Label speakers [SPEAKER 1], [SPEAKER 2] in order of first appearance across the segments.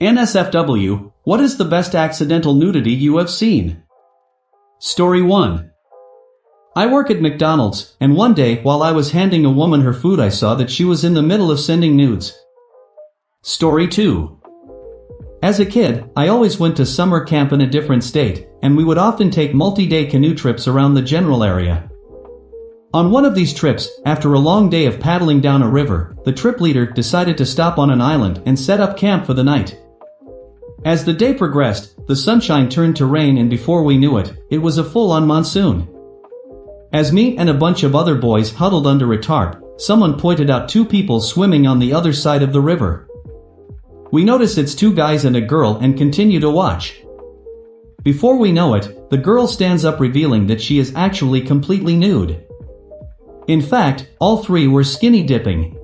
[SPEAKER 1] NSFW, what is the best accidental nudity you have seen? Story 1. I work at McDonald's, and one day while I was handing a woman her food I saw that she was in the middle of sending nudes. Story 2. As a kid, I always went to summer camp in a different state, and we would often take multi-day canoe trips around the general area. On one of these trips, after a long day of paddling down a river, the trip leader decided to stop on an island and set up camp for the night. As the day progressed, the sunshine turned to rain, and before we knew it, it was a full-on monsoon. As me and a bunch of other boys huddled under a tarp, someone pointed out two people swimming on the other side of the river. We notice it's two guys and a girl and continue to watch. Before we know it, the girl stands up revealing that she is actually completely nude. In fact, all three were skinny dipping.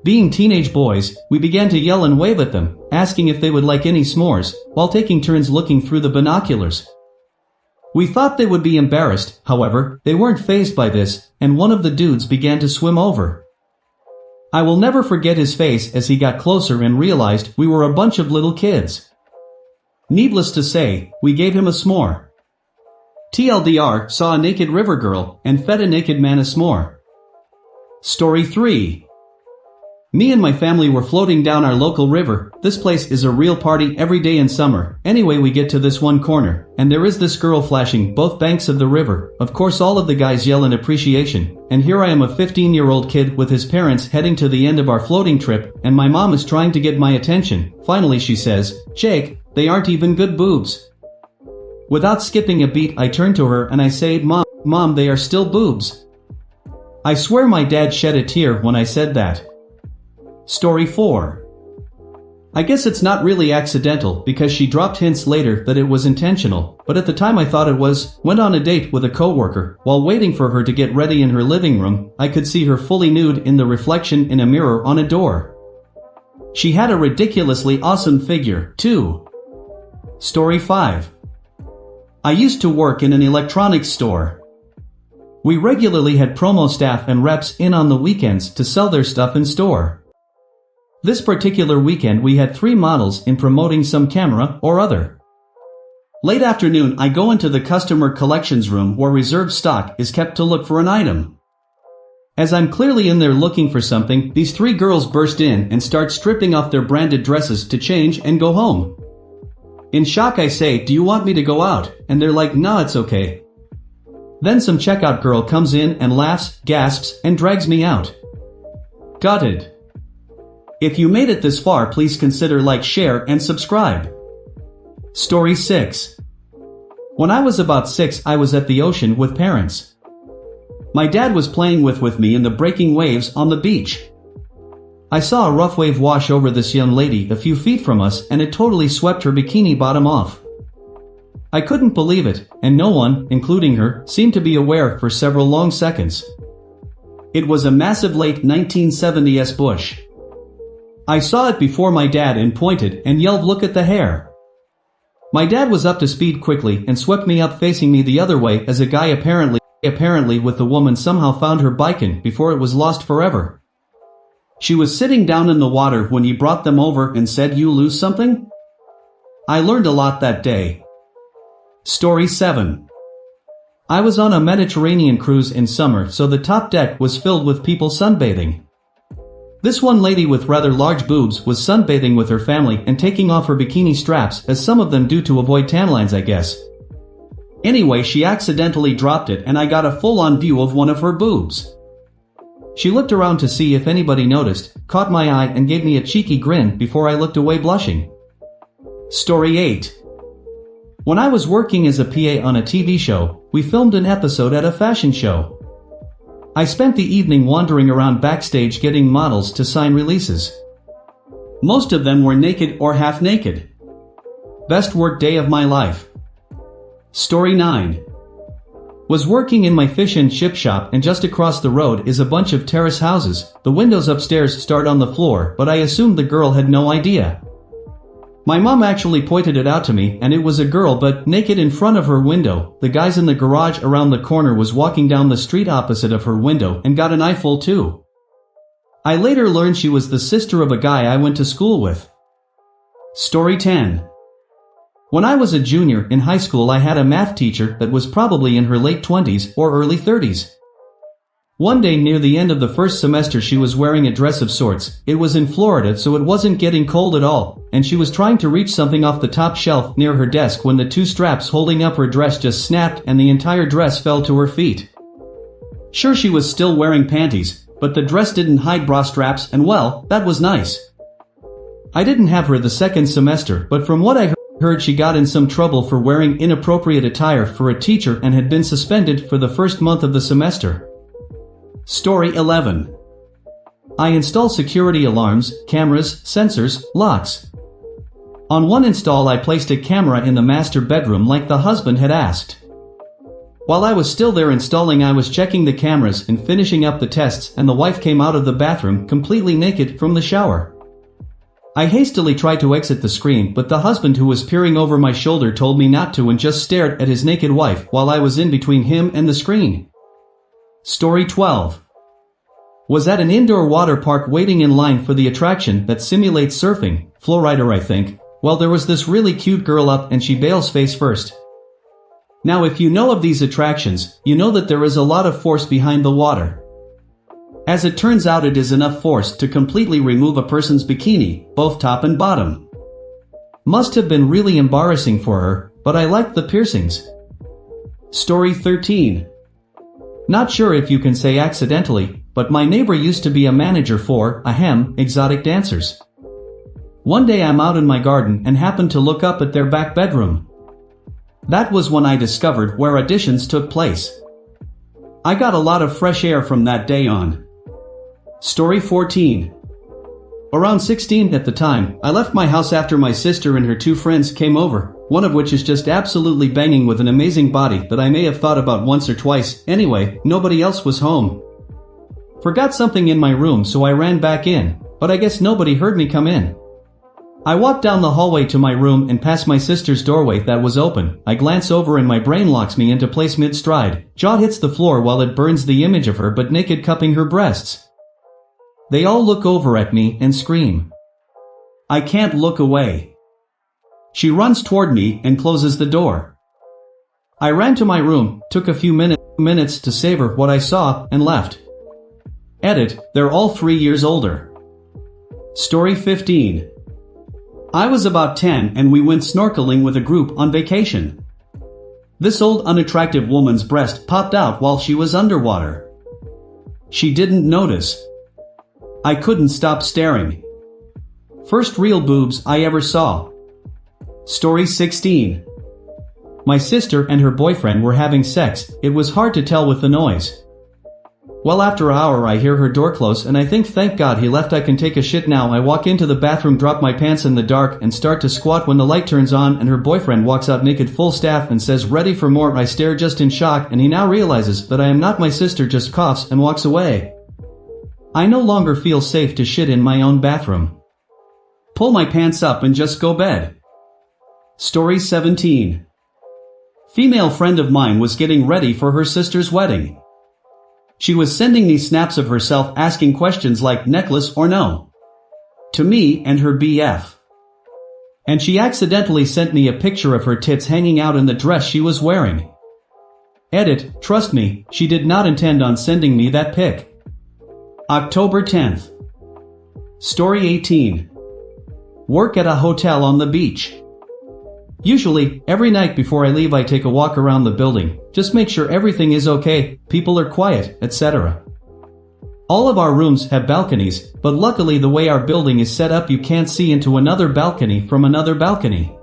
[SPEAKER 1] Being teenage boys, we began to yell and wave at them, asking if they would like any s'mores, while taking turns looking through the binoculars. We thought they would be embarrassed, however, they weren't fazed by this, and one of the dudes began to swim over. I will never forget his face as he got closer and realized we were a bunch of little kids. Needless to say, we gave him a s'more. TLDR, saw a naked river girl, and fed a naked man a s'more. Story 3. Me and my family were floating down our local river. This place is a real party every day in summer. Anyway, we get to this one corner, and there is this girl flashing both banks of the river. Of course all of the guys yell in appreciation, and here I am, a 15-year-old kid with his parents heading to the end of our floating trip, and my mom is trying to get my attention. Finally she says, "Jake, they aren't even good boobs." Without skipping a beat, I turn to her and I say, Mom, they are still boobs." I swear my dad shed a tear when I said that. Story 4. I guess it's not really accidental because she dropped hints later that it was intentional, but at the time I thought it was. Went on a date with a coworker. While waiting for her to get ready in her living room, I could see her fully nude in the reflection in a mirror on a door. She had a ridiculously awesome figure, too. Story 5. I used to work in an electronics store. We regularly had promo staff and reps in on the weekends to sell their stuff in store. This particular weekend we had 3 models in promoting some camera or other. Late afternoon I go into the customer collections room where reserved stock is kept to look for an item. As I'm clearly in there looking for something, these 3 girls burst in and start stripping off their branded dresses to change and go home. In shock I say, "Do you want me to go out?" And they're like, "Nah, it's okay." Then some checkout girl comes in and laughs, gasps, and drags me out. Gutted. If you made it this far, please consider like, share, and subscribe. Story 6. When I was about 6, I was at the ocean with parents. My dad was playing with me in the breaking waves on the beach. I saw a rough wave wash over this young lady a few feet from us, and it totally swept her bikini bottom off. I couldn't believe it, and no one, including her, seemed to be aware for several long seconds. It was a massive late 1970s bush. I saw it before my dad and pointed and yelled, "Look at the hair." My dad was up to speed quickly and swept me up facing me the other way as a guy apparently with the woman somehow found her bikin before it was lost forever. She was sitting down in the water when he brought them over and said, "You lose something?" I learned a lot that day. Story 7. I was on a Mediterranean cruise in summer, so the top deck was filled with people sunbathing. This one lady with rather large boobs was sunbathing with her family and taking off her bikini straps, as some of them do to avoid tan lines, I guess. Anyway, she accidentally dropped it and I got a full-on view of one of her boobs. She looked around to see if anybody noticed, caught my eye and gave me a cheeky grin before I looked away blushing. Story 8. When I was working as a PA on a TV show, we filmed an episode at a fashion show. I spent the evening wandering around backstage getting models to sign releases. Most of them were naked or half naked. Best work day of my life. Story 9. Was working in my fish and chip shop, and just across the road is a bunch of terrace houses. The windows upstairs start on the floor, but I assumed the girl had no idea. My mom actually pointed it out to me, and it was a girl but naked in front of her window. The guys in the garage around the corner was walking down the street opposite of her window and got an eyeful too. I later learned she was the sister of a guy I went to school with. Story 10. When I was a junior in high school, I had a math teacher that was probably in her late 20s or early 30s. One day near the end of the first semester, she was wearing a dress of sorts. It was in Florida, so it wasn't getting cold at all, and she was trying to reach something off the top shelf near her desk when the two straps holding up her dress just snapped and the entire dress fell to her feet. Sure, she was still wearing panties, but the dress didn't hide bra straps, and well, that was nice. I didn't have her the second semester, but from what I heard, she got in some trouble for wearing inappropriate attire for a teacher and had been suspended for the first month of the semester. Story 11. I install security alarms, cameras, sensors, locks. On one install, I placed a camera in the master bedroom like the husband had asked. While I was still there installing, I was checking the cameras and finishing up the tests, and the wife came out of the bathroom completely naked from the shower. I hastily tried to exit the screen, but the husband, who was peering over my shoulder, told me not to and just stared at his naked wife while I was in between him and the screen. Story 12. Was at an indoor water park waiting in line for the attraction that simulates surfing, Flowrider I think. Well, there was this really cute girl up and she bails face first. Now if you know of these attractions, you know that there is a lot of force behind the water. As it turns out, it is enough force to completely remove a person's bikini, both top and bottom. Must have been really embarrassing for her, but I liked the piercings. Story 13. Not sure if you can say accidentally, but my neighbor used to be a manager for, exotic dancers. One day I'm out in my garden and happened to look up at their back bedroom. That was when I discovered where auditions took place. I got a lot of fresh air from that day on. Story 14. Around 16 at the time, I left my house after my sister and her two friends came over, one of which is just absolutely banging with an amazing body that I may have thought about once or twice. Anyway, nobody else was home. Forgot something in my room, so I ran back in, but I guess nobody heard me come in. I walked down the hallway to my room and past my sister's doorway that was open. I glance over and my brain locks me into place mid-stride. Jaw hits the floor while it burns the image of her but naked cupping her breasts. They all look over at me and scream. I can't look away. She runs toward me and closes the door. I ran to my room, took a few minutes to savor what I saw, and left. Edit, they're all 3 years older. Story 15. I was about 10 and we went snorkeling with a group on vacation. This old unattractive woman's breast popped out while she was underwater. She didn't notice. I couldn't stop staring. First real boobs I ever saw. Story 16. My sister and her boyfriend were having sex. It was hard to tell with the noise. Well, after an hour I hear her door close and I think, thank God he left, I can take a shit now. I walk into the bathroom, drop my pants in the dark and start to squat when the light turns on and her boyfriend walks out naked full staff and says, ready for more. I stare just in shock and he now realizes that I am not my sister, just coughs and walks away. I no longer feel safe to shit in my own bathroom. Pull my pants up and just go bed. Story 17. Female friend of mine was getting ready for her sister's wedding. She was sending me snaps of herself asking questions like necklace or no to me and her BF. And she accidentally sent me a picture of her tits hanging out in the dress she was wearing. Edit, trust me, she did not intend on sending me that pic. October 10th. Story 18. Work at a hotel on the beach. Usually, every night before I leave I take a walk around the building, just make sure everything is okay, people are quiet, etc. All of our rooms have balconies, but luckily the way our building is set up you can't see into another balcony from another balcony.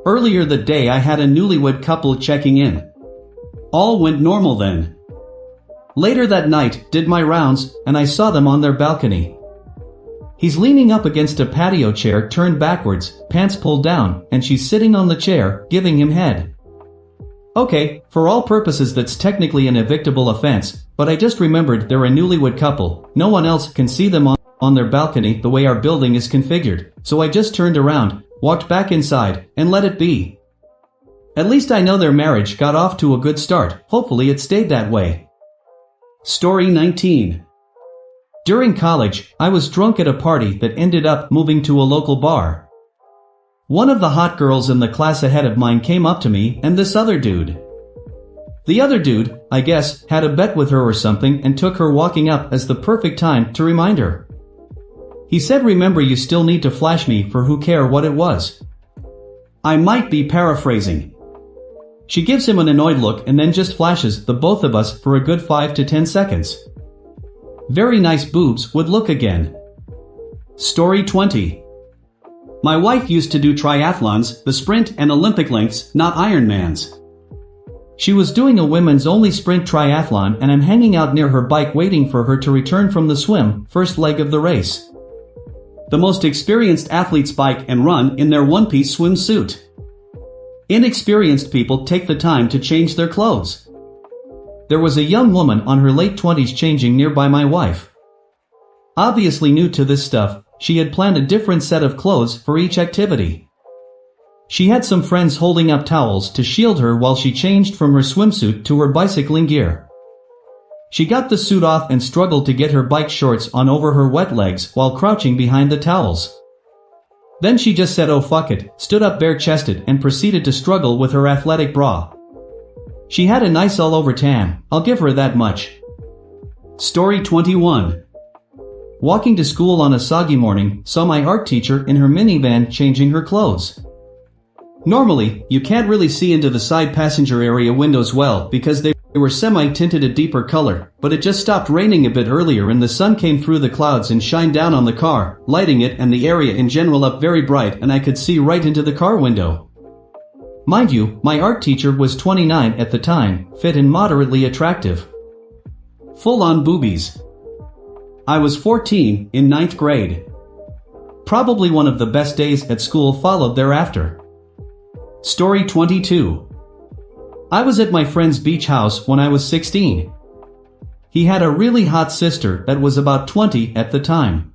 [SPEAKER 1] Earlier that day I had a newlywed couple checking in. All went normal then. Later that night, did my rounds, and I saw them on their balcony. He's leaning up against a patio chair turned backwards, pants pulled down, and she's sitting on the chair, giving him head. Okay, for all purposes that's technically an evictable offense, but I just remembered they're a newlywed couple, no one else can see them on their balcony the way our building is configured, so I just turned around, walked back inside, and let it be. At least I know their marriage got off to a good start, hopefully it stayed that way. Story 19. During college, I was drunk at a party that ended up moving to a local bar. One of the hot girls in the class ahead of mine came up to me and this other dude. The other dude, I guess, had a bet with her or something and took her walking up as the perfect time to remind her. He said, remember, you still need to flash me for who care what it was. I might be paraphrasing. She gives him an annoyed look and then just flashes the both of us for a good 5 to 10 seconds. Very nice boobs would look again. Story 20. My wife used to do triathlons, the sprint and Olympic lengths, not Ironmans. She was doing a women's only sprint triathlon and I'm hanging out near her bike waiting for her to return from the swim, first leg of the race. The most experienced athletes bike and run in their one-piece swimsuit. Inexperienced people take the time to change their clothes. There was a young woman on her late 20s changing nearby my wife. Obviously new to this stuff, she had planned a different set of clothes for each activity. She had some friends holding up towels to shield her while she changed from her swimsuit to her bicycling gear. She got the suit off and struggled to get her bike shorts on over her wet legs while crouching behind the towels. Then she just said oh fuck it, stood up bare-chested and proceeded to struggle with her athletic bra. She had a nice all-over tan, I'll give her that much. Story 21. Walking to school on a soggy morning, saw my art teacher in her minivan changing her clothes. Normally, you can't really see into the side passenger area windows well because they were semi-tinted a deeper color, but it just stopped raining a bit earlier and the sun came through the clouds and shined down on the car, lighting it and the area in general up very bright and I could see right into the car window. Mind you, my art teacher was 29 at the time, fit and moderately attractive. Full-on boobies. I was 14, in 9th grade. Probably one of the best days at school followed thereafter. Story 22. I was at my friend's beach house when I was 16. He had a really hot sister that was about 20 at the time.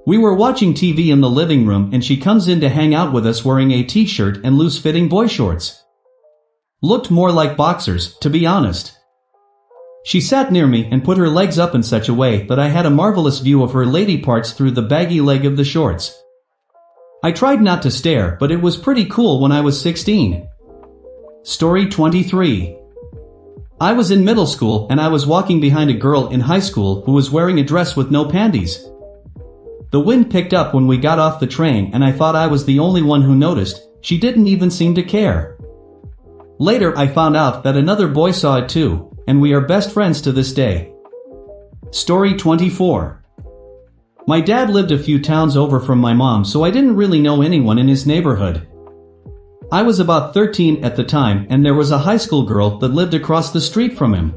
[SPEAKER 1] We were watching TV in the living room and she comes in to hang out with us wearing a t-shirt and loose-fitting boy shorts. Looked more like boxers, to be honest. She sat near me and put her legs up in such a way that I had a marvelous view of her lady parts through the baggy leg of the shorts. I tried not to stare, but it was pretty cool when I was 16. Story 23. I was in middle school and I was walking behind a girl in high school who was wearing a dress with no panties. The wind picked up when we got off the train and I thought I was the only one who noticed. She didn't even seem to care. Later I found out that another boy saw it too, and we are best friends to this day. Story 24. My dad lived a few towns over from my mom, so I didn't really know anyone in his neighborhood. I was about 13 at the time and there was a high school girl that lived across the street from him.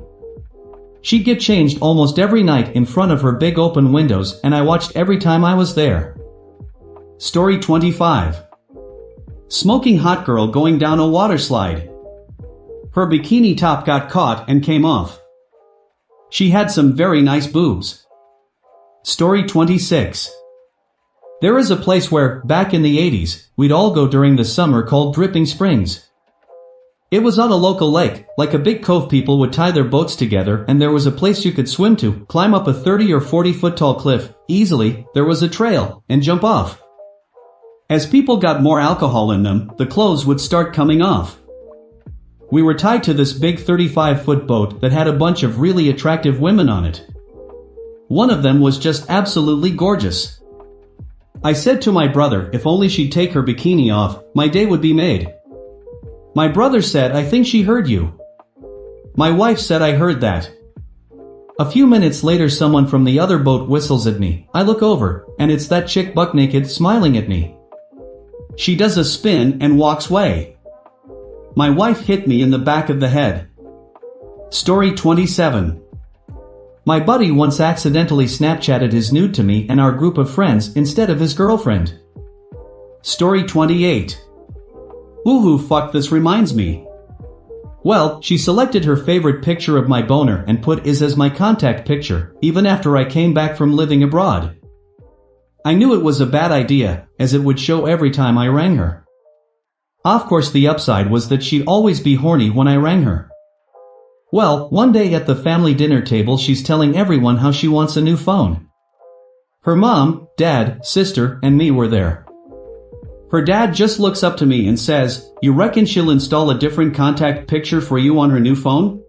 [SPEAKER 1] She'd get changed almost every night in front of her big open windows and I watched every time I was there. Story 25. Smoking hot girl going down a water slide. Her bikini top got caught and came off. She had some very nice boobs. Story 26. There is a place where, back in the 80s, we'd all go during the summer called Dripping Springs. It was on a local lake, like a big cove. People would tie their boats together and there was a place you could swim to, climb up a 30 or 40 foot tall cliff, easily, there was a trail, and jump off. As people got more alcohol in them, the clothes would start coming off. We were tied to this big 35-foot boat that had a bunch of really attractive women on it. One of them was just absolutely gorgeous. I said to my brother if only she'd take her bikini off, my day would be made. My brother said, I think she heard you. My wife said I heard that. A few minutes later someone from the other boat whistles at me. I look over, and it's that chick buck naked smiling at me. She does a spin and walks away. My wife hit me in the back of the head. Story 27. My buddy once accidentally Snapchatted his nude to me and our group of friends instead of his girlfriend. Story 28. Woohoo, fuck, this reminds me. Well, she selected her favorite picture of my boner and put is as my contact picture, even after I came back from living abroad. I knew it was a bad idea, as it would show every time I rang her. Of course the upside was that she'd always be horny when I rang her. Well, one day at the family dinner table she's telling everyone how she wants a new phone. Her mom, dad, sister, and me were there. Her dad just looks up to me and says, "You reckon she'll install a different contact picture for you on her new phone?"